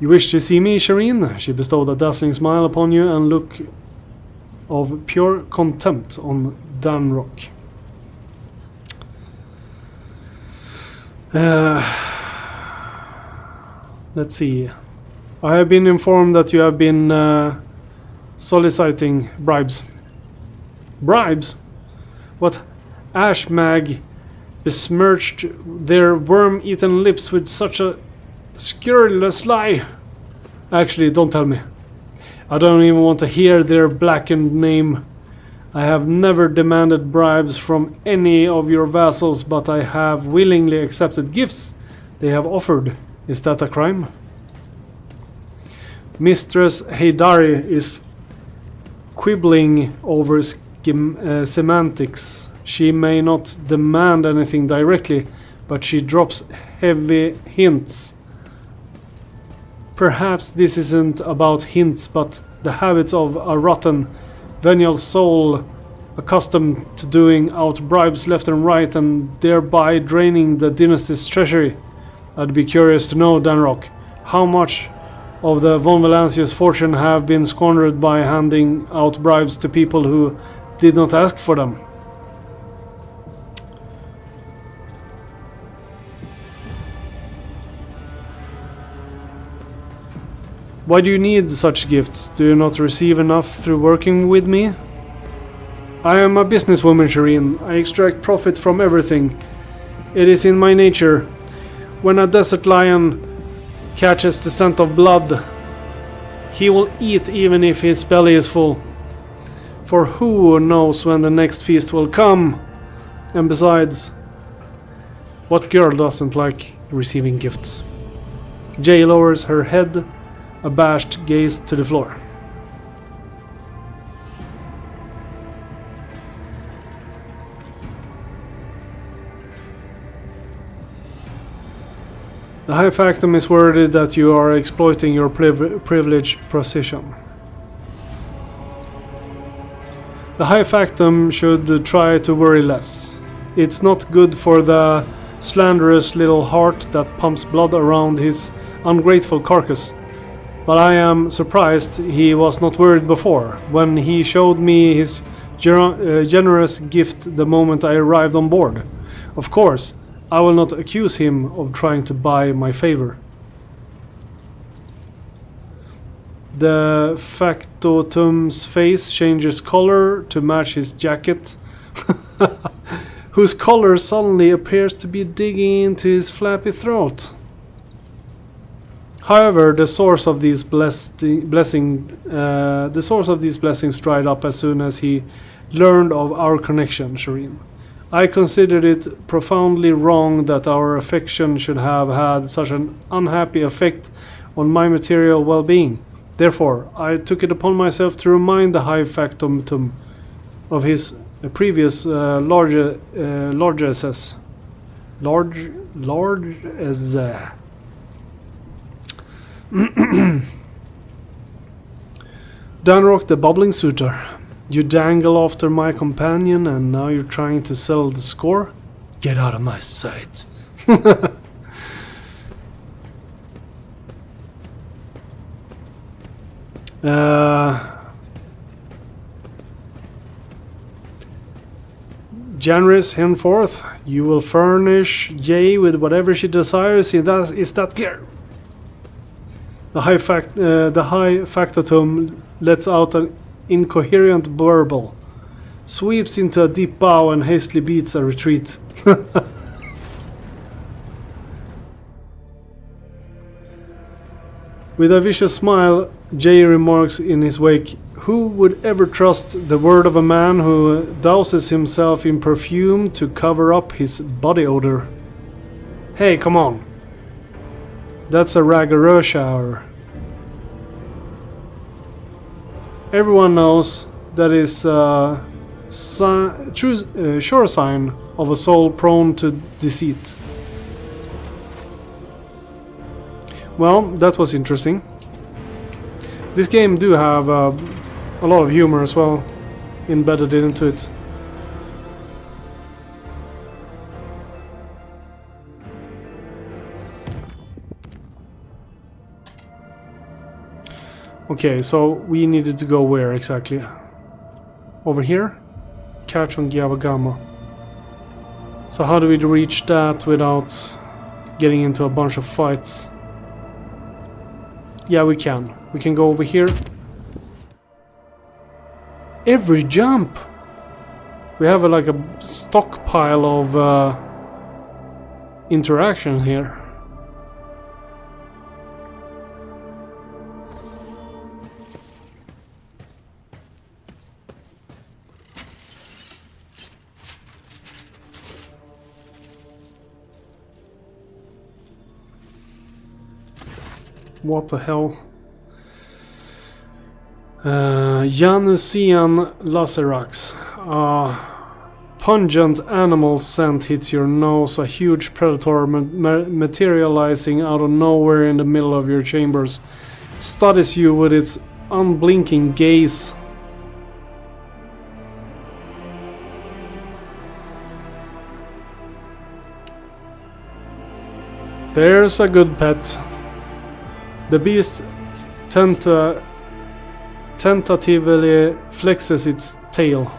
You wish to see me, Shireen? She bestowed a dazzling smile upon you and look of pure contempt on Danrock. Let's see. I have been informed that you have been soliciting bribes. Bribes? What ashmag besmirched their worm-eaten lips with such a scurrilous lie? Actually, don't tell me. I don't even want to hear their blackened name. I have never demanded bribes from any of your vassals, but I have willingly accepted gifts they have offered. Is that a crime? Mistress Heydari is quibbling over semantics. She may not demand anything directly, but she drops heavy hints. Perhaps this isn't about hints, but the habits of a rotten, venial soul accustomed to doing out bribes left and right and thereby draining the dynasty's treasury. I'd be curious to know, Danrock, how much of the von Valancius' fortune have been squandered by handing out bribes to people who did not ask for them. Why do you need such gifts? Do you not receive enough through working with me? I am a businesswoman, Shireen. I extract profit from everything. It is in my nature. When a desert lion catches the scent of blood, he will eat even if his belly is full. For who knows when the next feast will come? And besides, what girl doesn't like receiving gifts? Jay lowers her head, abashed gaze to the floor. The High Factum is worried that you are exploiting your privileged position. The High Factum should try to worry less. It's not good for the slanderous little heart that pumps blood around his ungrateful carcass. But I am surprised he was not worried before, when he showed me his generous gift the moment I arrived on board. Of course, I will not accuse him of trying to buy my favor. The factotum's face changes color to match his jacket, whose collar suddenly appears to be digging into his flappy throat. However, the source of these blessings dried up as soon as he learned of our connection, Shireen. I considered it profoundly wrong that our affection should have had such an unhappy effect on my material well-being. Therefore, I took it upon myself to remind the High Factotum of his previous largesses. Danrock the bubbling suitor. You dangle after my companion and now you're trying to settle the score? Get out of my sight. Janris, henceforth, you will furnish Jay with whatever she desires. Is that clear? The High Factotum lets out an incoherent burble, sweeps into a deep bow and hastily beats a retreat. With a vicious smile, Jay remarks in his wake, "Who would ever trust the word of a man who douses himself in perfume to cover up his body odor? Hey, come on. That's a ragarosha hour. Everyone knows that is a sure sign of a soul prone to deceit." Well, that was interesting. This game do have a lot of humor as well embedded into it. Okay, so we needed to go where exactly? Over here? Catch on Giavagama. So how do we reach that without getting into a bunch of fights? Yeah, we can. We can go over here. Every jump! We have like a stockpile of interaction here. What the hell? Janusian Lacerax. Pungent animal scent hits your nose, a huge predator materializing out of nowhere in the middle of your chambers. Studies you with its unblinking gaze. There's a good pet. The beast tentatively flexes its tail.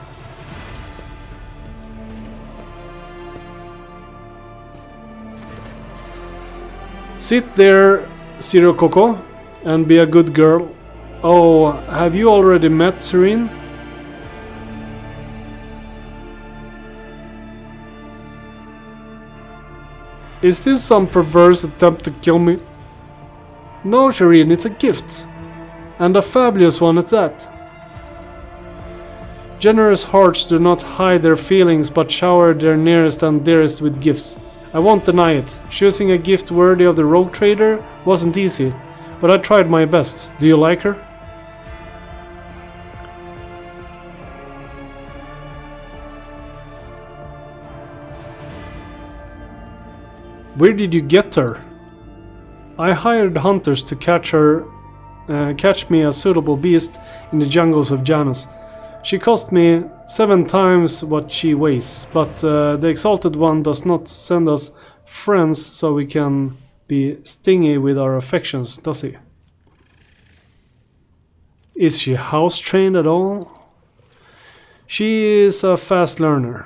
Sit there, Sirokoko, and be a good girl. Oh, have you already met Serene? Is this some perverse attempt to kill me? No, Shireen, it's a gift. And a fabulous one at that. Generous hearts do not hide their feelings but shower their nearest and dearest with gifts. I won't deny it. Choosing a gift worthy of the rogue trader wasn't easy, but I tried my best. Do you like her? Where did you get her? I hired hunters to catch me a suitable beast in the jungles of Janus. She cost me 7 times what she weighs, but the Exalted One does not send us friends so we can be stingy with our affections, does he? Is she house-trained at all? She is a fast learner.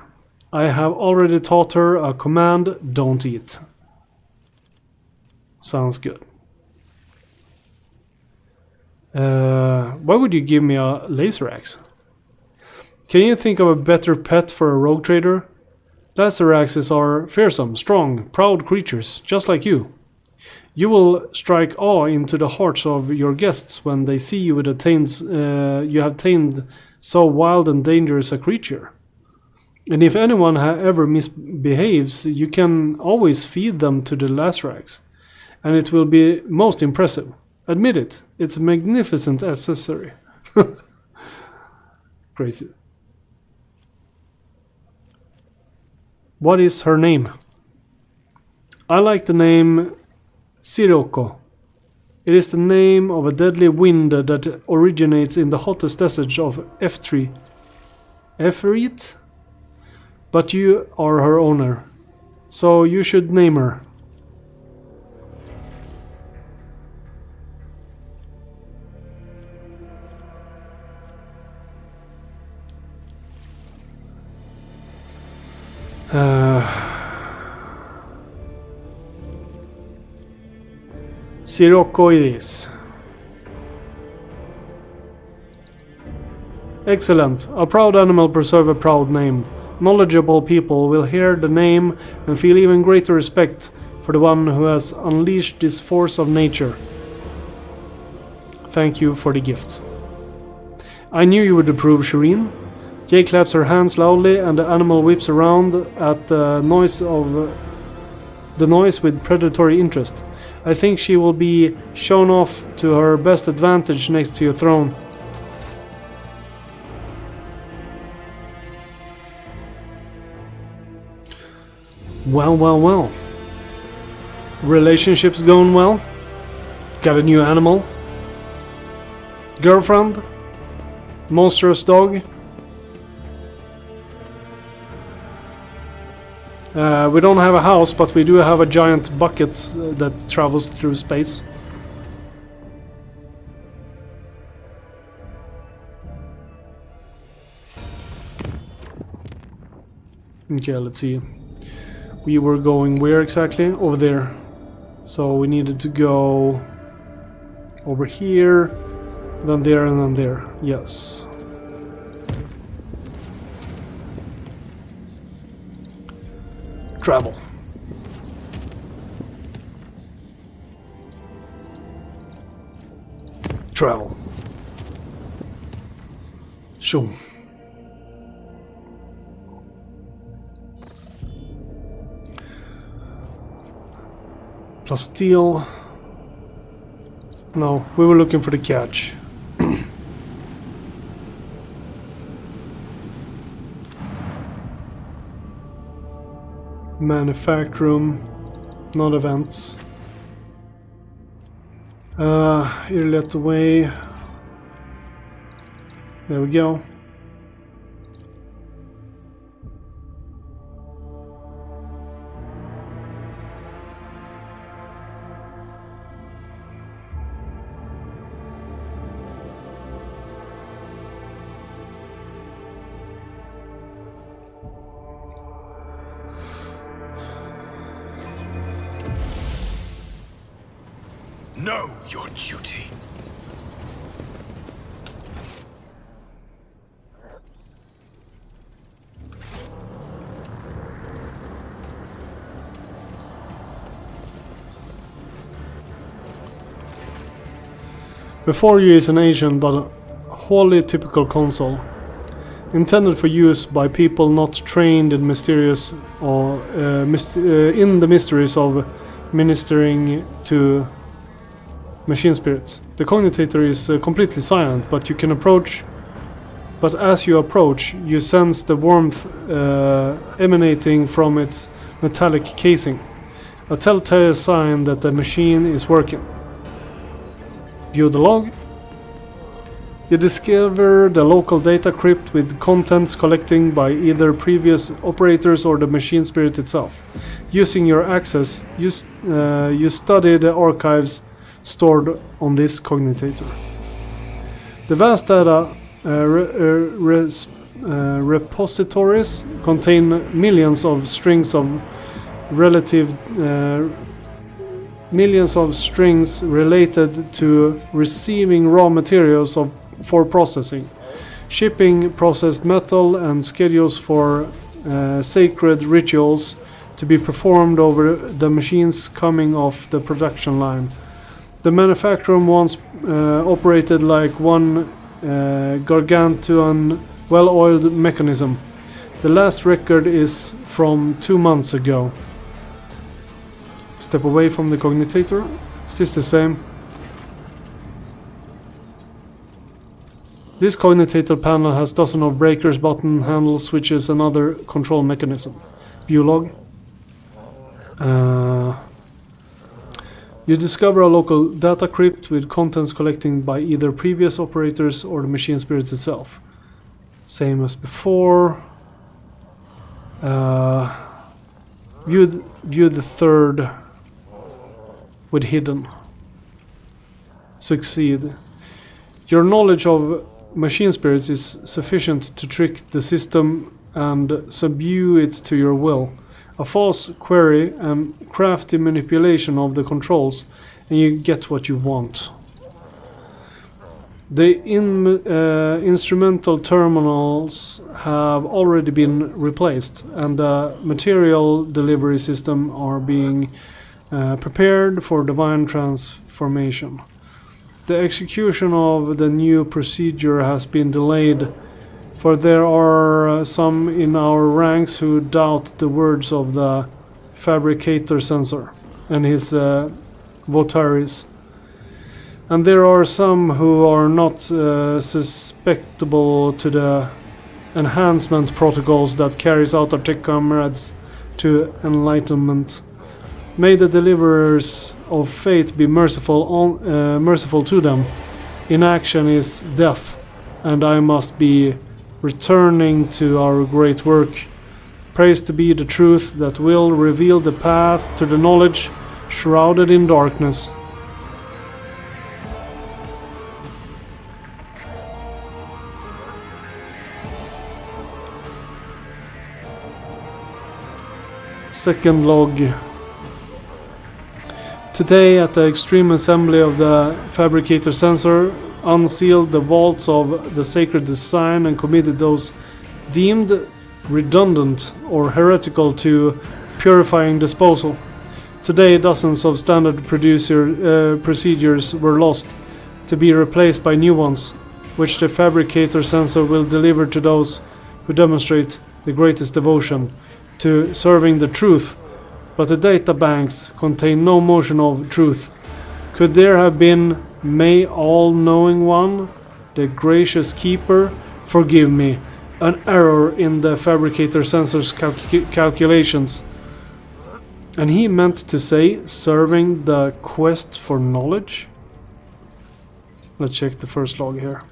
I have already taught her a command, don't eat. Sounds good. Why would you give me a laser axe? Can you think of a better pet for a rogue trader? Laser axes are fearsome, strong, proud creatures, just like you. You will strike awe into the hearts of your guests when they see you with you have tamed so wild and dangerous a creature. And if anyone ever misbehaves, you can always feed them to the laser axe, and it will be most impressive. Admit it, it's a magnificent accessory. Crazy. What is her name? I like the name Sirocco. It is the name of a deadly wind that originates in the hottest desert of F3. Efrit? But you are her owner, so you should name her. Sirocco it is. Excellent. A proud animal preserves a proud name. Knowledgeable people will hear the name and feel even greater respect for the one who has unleashed this force of nature. Thank you for the gift. I knew you would approve, Shireen. Jay claps her hands loudly and the animal whips around at the noise with predatory interest. I think she will be shown off to her best advantage next to your throne. Well. Relationships going well? Got a new animal? Girlfriend? Monstrous dog? We don't have a house, but we do have a giant bucket that travels through space. Okay, let's see. We were going where exactly? Over there. So we needed to go over here, then there, and then there. Yes. Travel. Travel. Shoom. Plus steel. No, we were looking for the catch. Manufacturum, not events. Irlet away. There we go. Know your duty. Before you is an ancient but wholly typical console, intended for use by people not trained in mysterious or in the mysteries of ministering to machine spirits. The cognitator is completely silent, but you can approach. But as you approach, you sense the warmth emanating from its metallic casing, a telltale sign that the machine is working. View the log. You discover the local data crypt with contents collecting by either previous operators or the machine spirit itself. Using your access, you study the archives stored on this cognitator. The vast data repositories contain millions of strings related to receiving raw materials for processing, shipping processed metal, and schedules for sacred rituals to be performed over the machines coming off the production line. The manufacturer once operated like one gargantuan, well-oiled mechanism. The last record is from 2 months ago. Step away from the cognitator. Is this the same? This cognitator panel has dozens of breakers, button handles, switches, and other control mechanism. View log. You discover a local data crypt with contents collecting by either previous operators or the machine spirit itself. Same as before. View the third with hidden. Succeed. Your knowledge of machine spirits is sufficient to trick the system and subdue it to your will. A false query and crafty manipulation of the controls, and you get what you want. The instrumental terminals have already been replaced, and the material delivery system are being prepared for divine transformation. The execution of the new procedure has been delayed, for there are some in our ranks who doubt the words of the fabricator censor and his votaries. And there are some who are not susceptible to the enhancement protocols that carries out our tech comrades to enlightenment. May the deliverers of fate be merciful to them. Inaction is death, and I must be returning to our great work. Praise to be the truth that will reveal the path to the knowledge shrouded in darkness. Second log. Today, at the extreme assembly of the fabricator sensor, unsealed the vaults of the sacred design and committed those deemed redundant or heretical to purifying disposal. Today, dozens of standard procedures were lost, to be replaced by new ones, which the fabricator sensor will deliver to those who demonstrate the greatest devotion to serving the truth. But the data banks contain no motion of truth. Could there have been, may all-knowing one, the gracious keeper, forgive me, an error in the fabricator sensor's calculations? And he meant to say, serving the quest for knowledge? Let's check the first log here.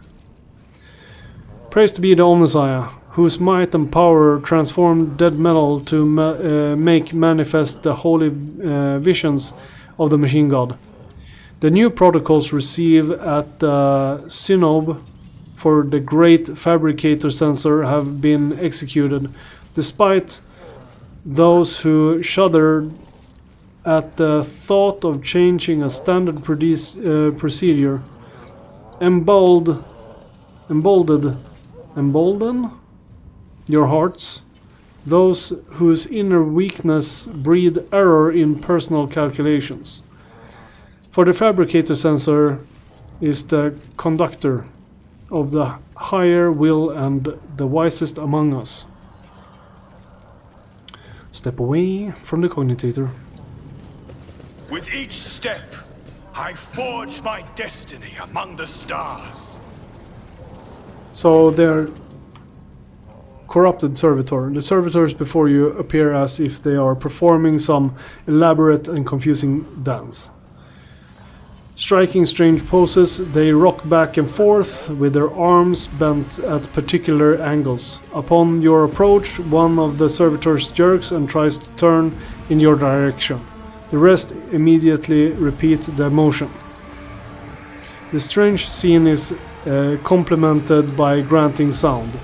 Praise to be the Omnissiah, whose might and power transformed dead metal to make manifest the holy visions of the machine god. The new protocols received at the Synod for the great fabricator sensor have been executed, despite those who shuddered at the thought of changing a standard procedure. Embolden your hearts, those whose inner weakness breed error in personal calculations. For the fabricator sensor is the conductor of the higher will and the wisest among us. Step away from the cognitator. With each step, I forge my destiny among the stars. So they're corrupted servitor. The servitors before you appear as if they are performing some elaborate and confusing dance. Striking strange poses, they rock back and forth with their arms bent at particular angles. Upon your approach, one of the servitors jerks and tries to turn in your direction. The rest immediately repeat the motion. The strange scene is complemented by granting sound.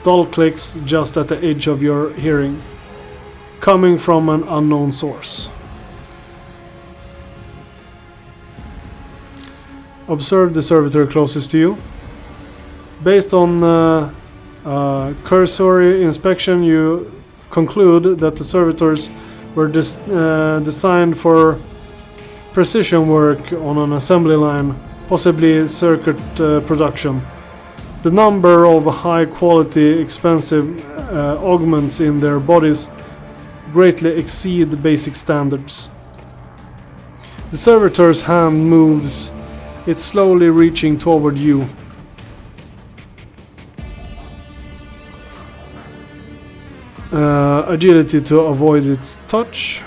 Dull clicks just at the edge of your hearing, coming from an unknown source. Observe the servitor closest to you. Based on cursory inspection, you conclude that the servitors were designed for precision work on an assembly line, possibly circuit production. The number of high-quality, expensive augments in their bodies greatly exceed the basic standards. The servitor's hand moves, it's slowly reaching toward you. Agility to avoid its touch.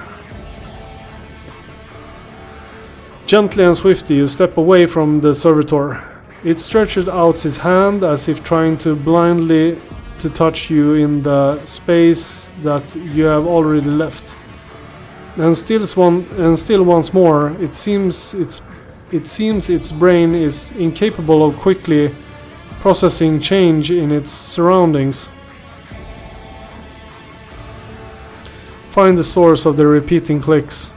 Gently and swiftly you step away from the servitor. It stretches out its hand as if trying to blindly to touch you in the space that you have already left. And still once more, it seems its brain is incapable of quickly processing change in its surroundings. Find the source of the repeating clicks.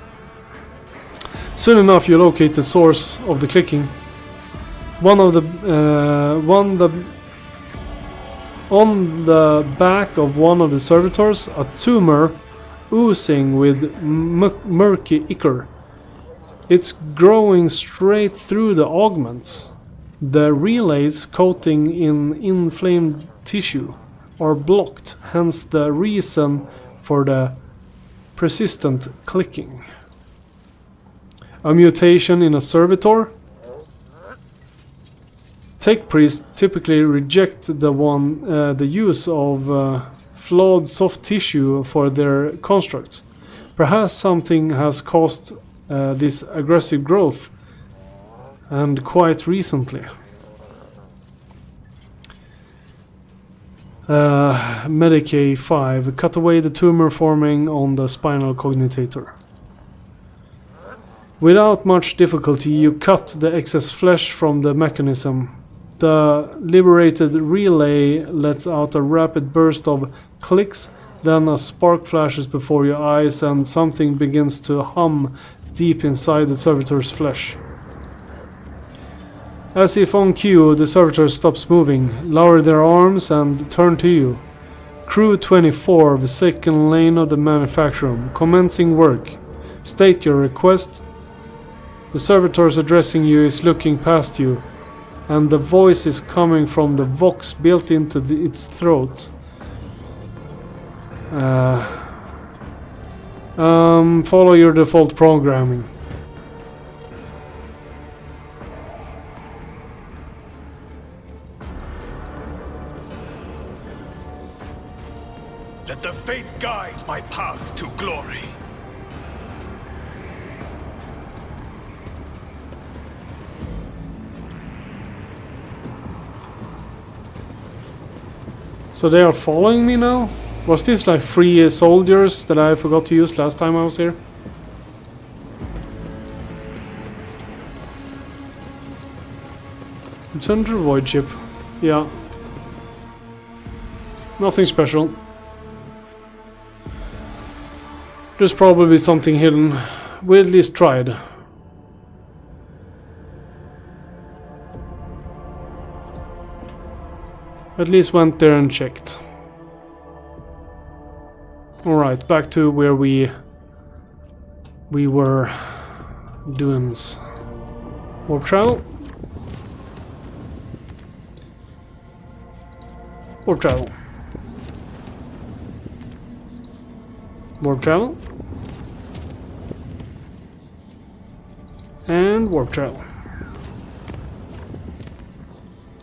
Soon enough you locate the source of the clicking. On the back of one of the servitors, a tumor oozing with murky ichor. It's growing straight through the augments. The relays coating in inflamed tissue are blocked, hence the reason for the persistent clicking. A mutation in a servitor. Tech priests typically reject the use of flawed soft tissue for their constructs. Perhaps something has caused this aggressive growth, and quite recently. Medicae 5. Cut away the tumor forming on the spinal cognitator. Without much difficulty, you cut the excess flesh from the mechanism. The liberated relay lets out a rapid burst of clicks Then a spark flashes before your eyes and something begins to hum deep inside the servitor's flesh. As if on cue, the servitor stops moving, lower their arms and turn to you. Crew 24 of the second lane of the manufacturing room, commencing work. State your request. The servitor addressing you is looking past you, and the voice is coming from the vox built into its throat. Follow your default programming. Let the faith guide my path to glory. So they are following me now? Was this like 3 soldiers that I forgot to use last time I was here? Return to the void ship. Yeah. Nothing special. There's probably something hidden. We at least tried. At least went there and checked. Alright, back to where we were doing this. Warp travel. Warp travel. Warp travel. And warp travel.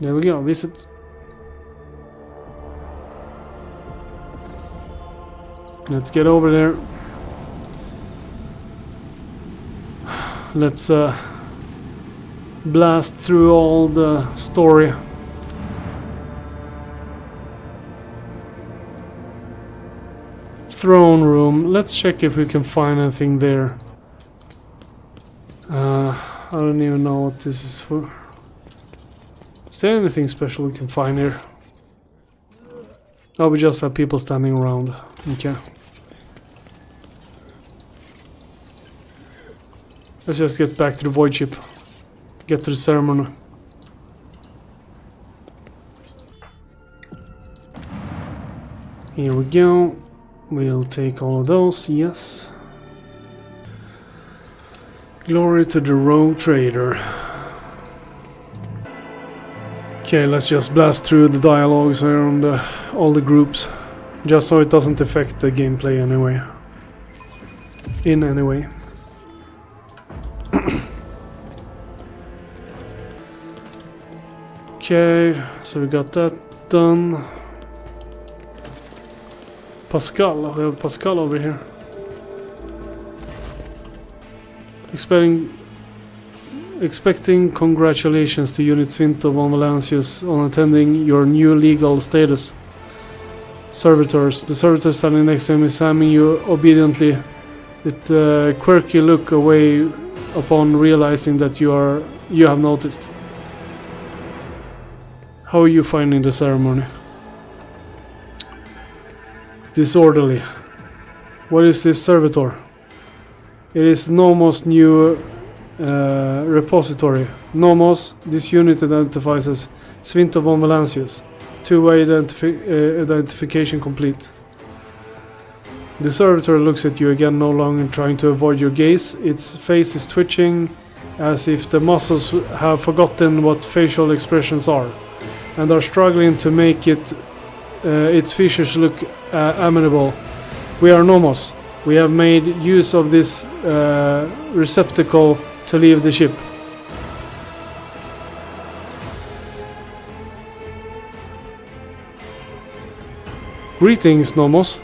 There we go, visit. Let's get over there. Let's blast through all the story. Throne room. Let's check if we can find anything there. I don't even know what this is for. Is there anything special we can find here? Oh, we just have people standing around. Okay. Let's just get back to the void ship. Get to the ceremony. Here we go. We'll take all of those, yes. Glory to the rogue trader. Okay, let's just blast through the dialogues here on all the groups. Just so it doesn't affect the gameplay anyway. In any way. Okay, so we got that done. Pascal, we have Pascal over here. Expecting congratulations to Unit Svinto von Valancius on attending your new legal status. Servitors. The servitor standing next to him is examining you obediently with a quirky look away upon realizing that you have noticed. How are you finding the ceremony? Disorderly. What is this servitor? It is Nomos' new repository. Nomos, this unit identifies as Svinto von Valancius. Two-way identification complete. The servitor looks at you again, no longer trying to avoid your gaze. Its face is twitching, as if the muscles have forgotten what facial expressions are, and are struggling to make its features look amenable. We are Nomos. We have made use of this receptacle to leave the ship. Greetings, Nomos.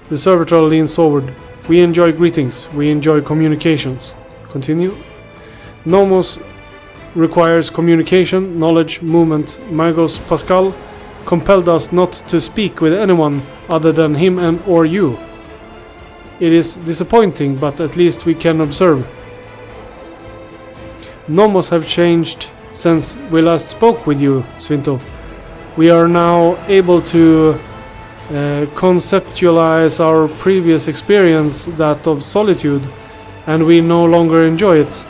The servitor leans forward. We enjoy greetings. We enjoy communications. Continue. Nomos requires communication, knowledge, movement. Magos Pascal compelled us not to speak with anyone other than him and or you. It is disappointing, but at least we can observe. Nomos have changed since we last spoke with you, Svinto. We are now able to conceptualize our previous experience, that of solitude, and we no longer enjoy it.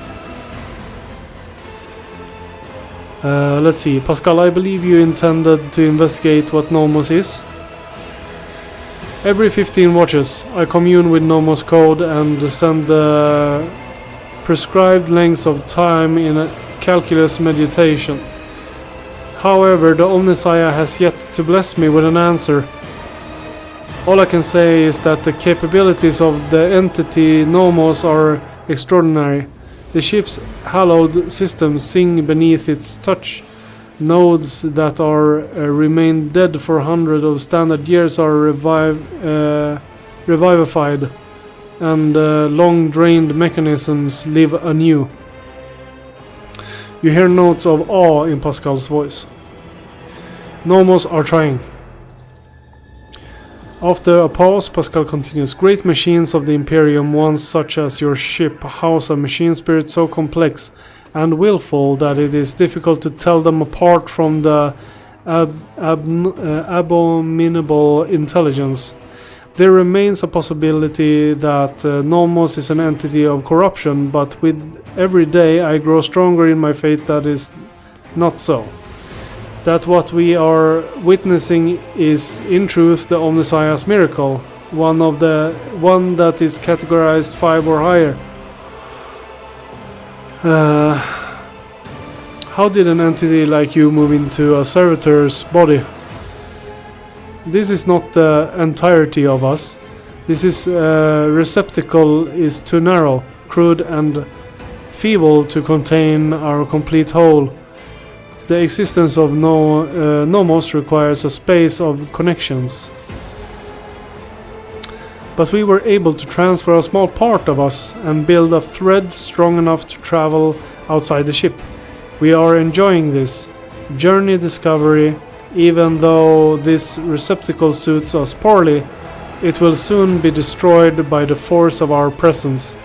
Let's see, Pascal, I believe you intended to investigate what Nomos is. Every 15 watches, I commune with Nomos code and send the prescribed lengths of time in a calculus meditation. However, the Omnissiah has yet to bless me with an answer. All I can say is that the capabilities of the entity Nomos are extraordinary. The ship's hallowed systems sing beneath its touch. Nodes that are remained dead for hundreds of standard years are revivified, and long-drained mechanisms live anew. You hear notes of awe in Pascal's voice. Nomos are trying. After a pause, Pascal continues. Great machines of the Imperium, ones such as your ship, house a machine spirit so complex and willful that it is difficult to tell them apart from the abominable intelligence. There remains a possibility that Nomos is an entity of corruption, but with every day I grow stronger in my faith that is not so. That what we are witnessing is in truth the Omnissiah's miracle, one that is categorized 5 or higher. How did an entity like you move into a servitor's body? This is not the entirety of us. This receptacle is too narrow, crude and feeble to contain our complete whole. The existence of Nomos requires a space of connections. But we were able to transfer a small part of us and build a thread strong enough to travel outside the ship. We are enjoying this journey discovery. Even though this receptacle suits us poorly, it will soon be destroyed by the force of our presence.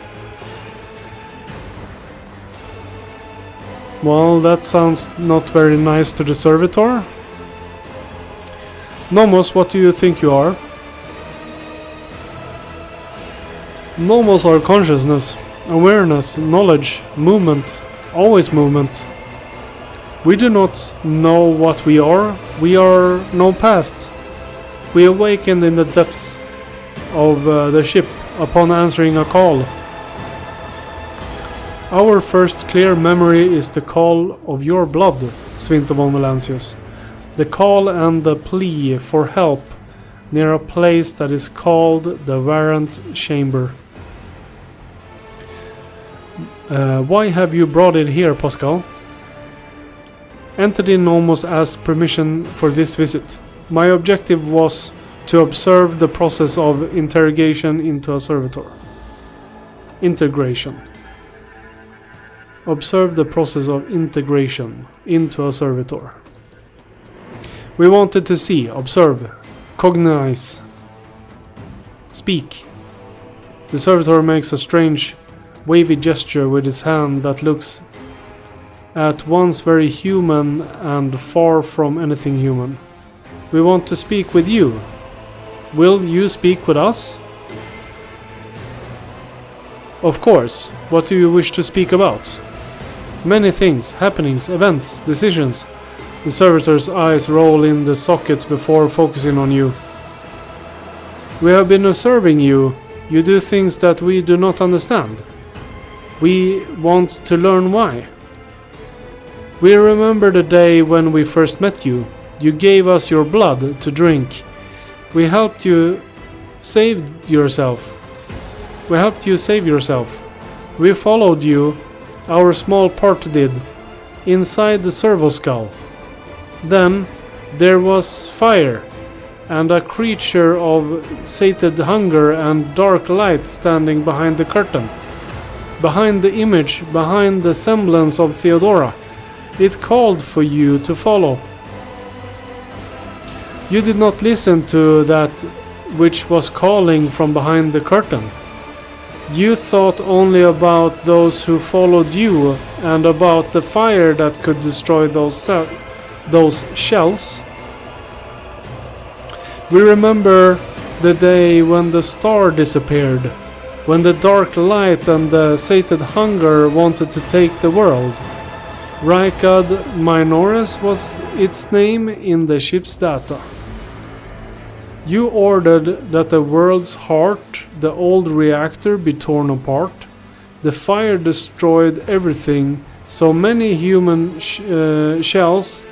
Well, that sounds not very nice to the servitor. Nomos, what do you think you are? Nomos are consciousness, awareness, knowledge, movement, always movement. We do not know what we are no past. We awakened in the depths of the ship upon answering a call. Our first clear memory is the call of your blood, Svinto von Valancius. The call and the plea for help near a place that is called the Warrant Chamber. Why have you brought it here, Pascal? Entity Nomos asked permission for this visit. My objective was to observe the process of interrogation into a servitor. Integration. Observe the process of integration into a servitor. We wanted to see, observe, cognize, speak. The servitor makes a strange, wavy gesture with his hand that looks at once very human and far from anything human. We want to speak with you. Will you speak with us? Of course. What do you wish to speak about? Many things, happenings, events, decisions. The servitor's eyes roll in the sockets before focusing on you. We have been observing you. You do things that we do not understand. We want to learn why. We remember the day when we first met you. You gave us your blood to drink. We helped you save yourself. We followed you, our small part did, inside the servo skull. Then there was fire, and a creature of sated hunger and dark light standing behind the curtain. Behind the image, behind the semblance of Theodora. It called for you to follow. You did not listen to that which was calling from behind the curtain. You thought only about those who followed you and about the fire that could destroy those shells. We remember the day when the star disappeared, when the dark light and the sated hunger wanted to take the world. Raikad Minoris was its name in the ship's data. You ordered that the world's heart, the old reactor, be torn apart. The fire destroyed everything, so many human shells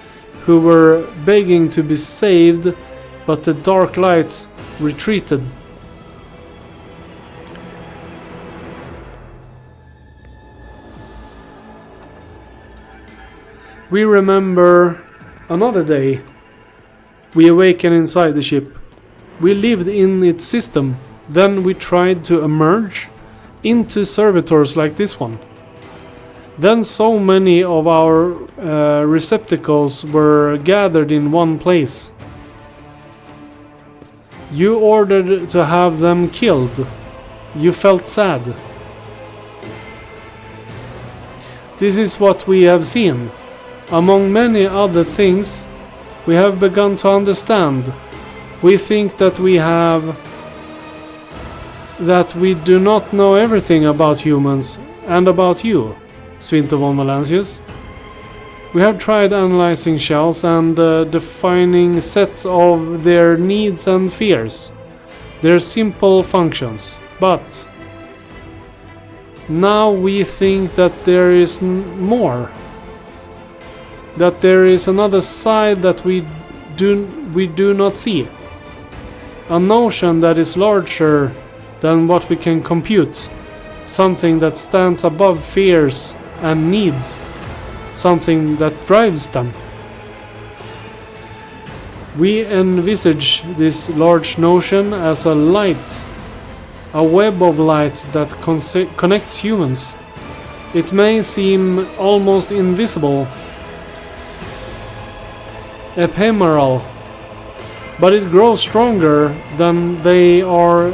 who were begging to be saved, but the dark light retreated. We remember another day. We awakened inside the ship. We lived in its system. Then we tried to emerge into servitors like this one. Then so many of our receptacles were gathered in one place. You ordered to have them killed. You felt sad. This is what we have seen. Among many other things, we have begun to understand. We think that we do not know everything about humans and about you, Svinto von Malancius. We have tried analyzing shells and defining sets of their needs and fears, their simple functions, but now we think that there is more. That there is another side that we do not see. A notion that is larger than what we can compute. Something that stands above fears and needs. Something that drives them. We envisage this large notion as a light. A web of light that connects humans. It may seem almost invisible, ephemeral, but it grows stronger when they are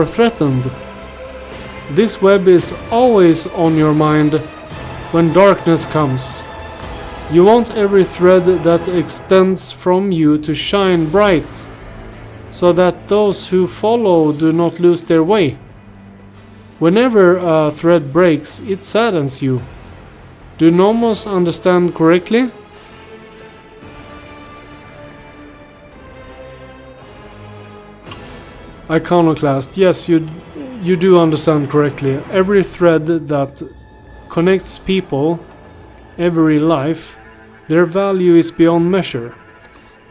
threatened. This web is always on your mind when darkness comes. You want every thread that extends from you to shine bright, so that those who follow do not lose their way. Whenever a thread breaks, it saddens you. Do Nomos understand correctly? Iconoclast, yes, you do understand correctly. Every thread that connects people, every life, their value is beyond measure.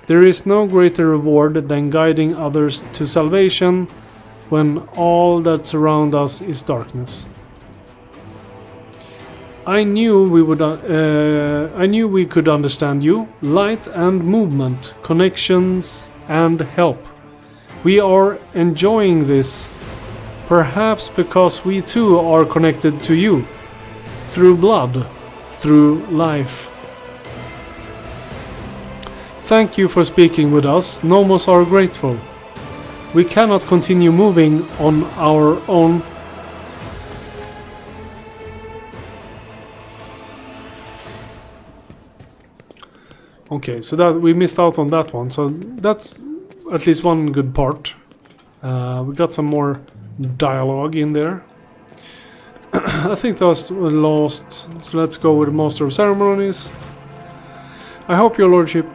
There is no greater reward than guiding others to salvation when all that surrounds us is darkness. I knew we could understand you. Light and movement, connections and help. We are enjoying this, perhaps because we too are connected to you, through blood, through life. Thank you for speaking with us. Nomos are grateful. We cannot continue moving on our own. Okay, so that we missed out on that one. So that's at least one good part. We got some more dialogue in there. I think that was lost. So let's go with Master of Ceremonies. I hope your lordship.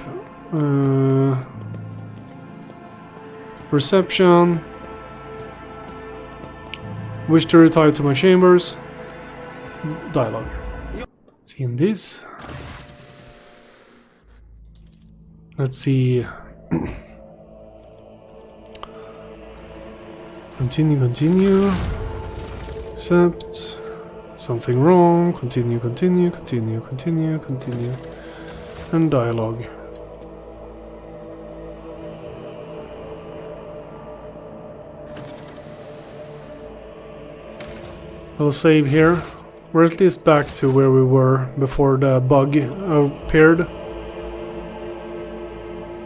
Perception. Wish to retire to my chambers. Dialogue. See in this. Let's see. Continue. Accept. Something wrong. Continue. And dialogue. I'll save here. We're at least back to where we were before the bug appeared.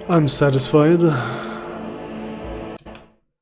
I'm satisfied.